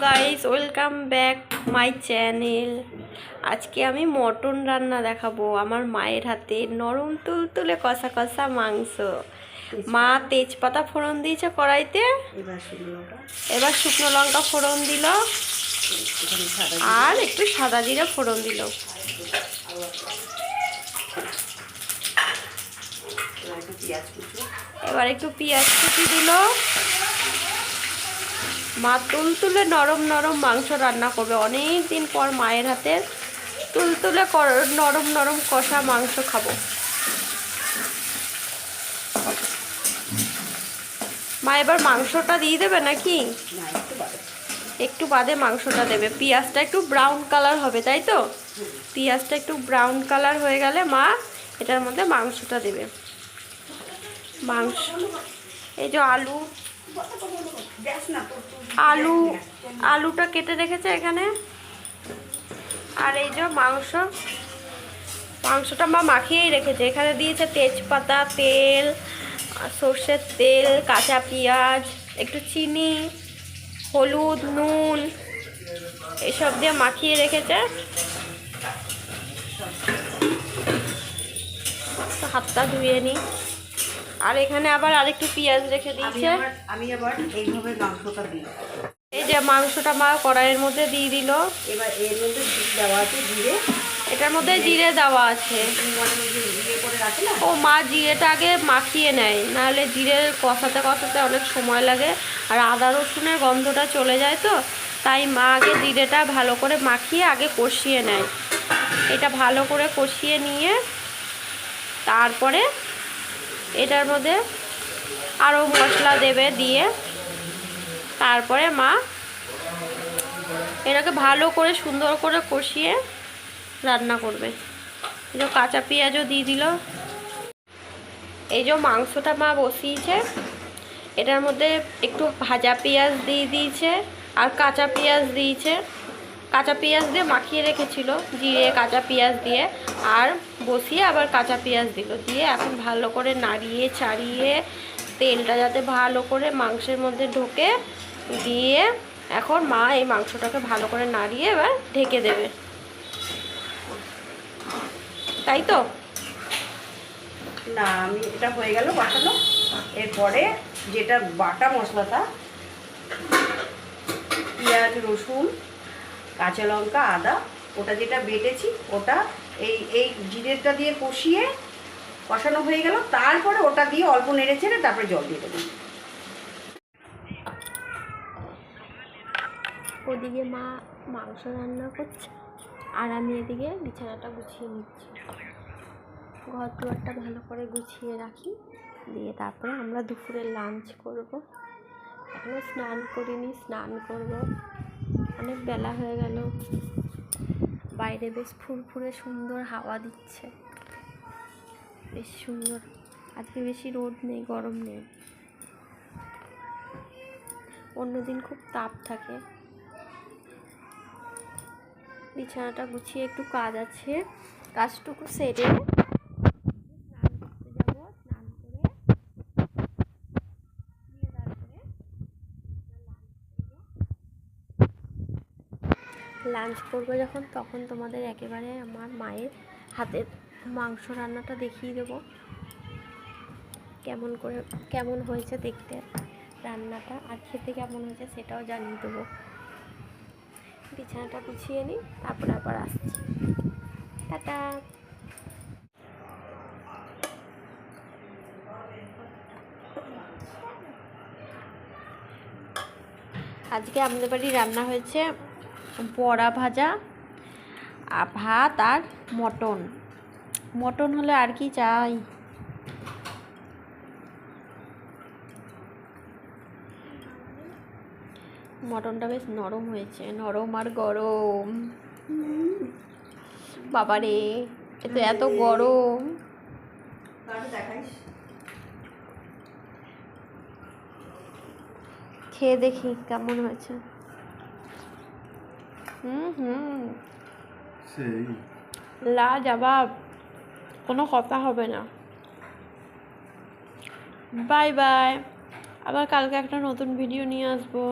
Guys, welcome back my channel. আজকে আমি mutton রান্না দেখাবো আমার মায়ের হাতে। নরম তুলতুলে কষা কষা মাংস। মা তেজপাতা ফোড়ন দিয়েছে কড়াইতে, এবার শুকনো লঙ্কা ফোড়ন দিল আর একটু সাদা জিরে ফোড়ন দিল। এবার একটু পেঁয়াজ কুচি দিল। মা তুলতুলে নরম নরম মাংস রান্না করবে। অনেক দিন পর মায়ের হাতে তুলতুলে নরম নরম কষা মাংস খাবো। মা এবার মাংসটা দিয়ে দেবে নাকি? একটু বাদে মাংসটা দেবে। পেঁয়াজটা একটু ব্রাউন কালার হবে, তাই তো? পেঁয়াজটা একটু ব্রাউন কালার হয়ে গেলে মা এটার মধ্যে মাংসটা দেবে। মাংস, এই যে আলুটা কেটে রেখেছে এখানে। আর এই যে মাংসটা মা মাখিয়েই রেখেছে। এখানে দিয়েছে তেজপাতা, তেল, সর্ষের তেল, কাঁচা পেঁয়াজ, একটু চিনি, হলুদ, নুন এসব দিয়ে মাখিয়ে রেখেছে। হাতটা ধুয়ে নিই। আর এখানে আবার আরেকটু পেঁয়াজ রেখে দিয়েছে। আমি আবার এইভাবে মাংসটা দিই। এই যে মাংসটা মা কড়াইয়ের মধ্যে দিয়ে দিল। এবার এর মধ্যে দেওয়া আছে জিরে। এটার মধ্যে জিরে দেওয়া আছে। ও মা জিরেটা আগে মাখিয়ে নেয়, নাহলে জিরে কষাতে কষাতে অনেক সময় লাগে আর আদা রসুনের গন্ধটা চলে যায়, তো তাই মা আগে জিরেটা ভালো করে মাখিয়ে আগে কষিয়ে নেয়। এটা ভালো করে কষিয়ে নিয়ে তারপরে এটার মধ্যে আরও মশলা দেবে। দিয়ে তারপরে মা এটাকে ভালো করে সুন্দর করে কষিয়ে রান্না করবে। এই যে কাঁচা পেঁয়াজও দিয়ে দিল। এই যে মাংসটা মা বসিয়েছে, এটার মধ্যে একটু ভাজা পেঁয়াজ দিয়ে দিয়েছে আর কাঁচা পেঁয়াজ দিয়েছে। কাঁচা পেঁয়াজ দিয়ে মাখিয়ে রেখেছিল, জিরে কাঁচা পেঁয়াজ দিয়ে, আর বসিয়ে আবার কাঁচা পেঁয়াজ দিল। দিয়ে এখন ভালো করে নাড়িয়ে চাড়িয়ে তেলটা যাতে ভালো করে মাংসের মধ্যে ঢোকে, দিয়ে এখন মা এই মাংসটাকে ভালো করে নাড়িয়ে এবার ঢেকে দেবে, তাই তো? না, আমি এটা হয়ে গেল কষানো। এরপরে যেটা বাটা মশলাটা, পেঁয়াজ, রসুন, কাঁচা লঙ্কা, আদা, ওটা যেটা বেটেছি ওটা এই জিরেটা দিয়ে কষানো হয়ে গেল। তারপরে ওটা দিয়ে অল্প নেড়ে ছেড়ে তারপরে জল দিয়ে দেবো। ওদিকে মা মাংস রান্না করছে আর আমি এদিকে বিছানাটা গুছিয়ে নিচ্ছি। ঘর দুয়ারটা ভালো করে গুছিয়ে রাখি, দিয়ে তারপরে আমরা দুপুরে লাঞ্চ করব। এখনও স্নান করিনি, স্নান করব। অনেক বেলা হয়ে গেল। বাইরে বেশ ফুরফুরে সুন্দর হাওয়া দিচ্ছে, বেশ সুন্দর। আজকে বেশি রোদ নেই, গরম নেই। অন্যদিন খুব তাপ থাকে। বিছানাটা গুছিয়ে একটু কাজ আছে, কাজটুকু সেরে স্নান করতে যাব। স্নান করে দিয়ে তারপরে লাঞ্চ করবো যখন, তখন তোমাদের একেবারে আমার মায়ের হাতের মাংস রান্নাটা দেখিয়ে দেবো। কেমন হয়েছে দেখতে রান্নাটা, আর খেতে কেমন হয়েছে সেটাও জানিয়ে দেবো। বিছানাটা গুছিয়ে নিই, তারপরে আবার আসছি। টাটা। আজকে আমাদের বাড়ি রান্না হয়েছে বড়া ভাজা, ভাত আর মটন হলে আর কি চাই। মটনটা বেশ নরম হয়েছে, নরম আর গরম। বাবারে, এত গরম। খেয়ে দেখি কেমন হয়েছে। লাজবাব, কোনো কথা হবে না। Bye bye. আবার কালকে একটা নতুন ভিডিও নিয়ে আসবো।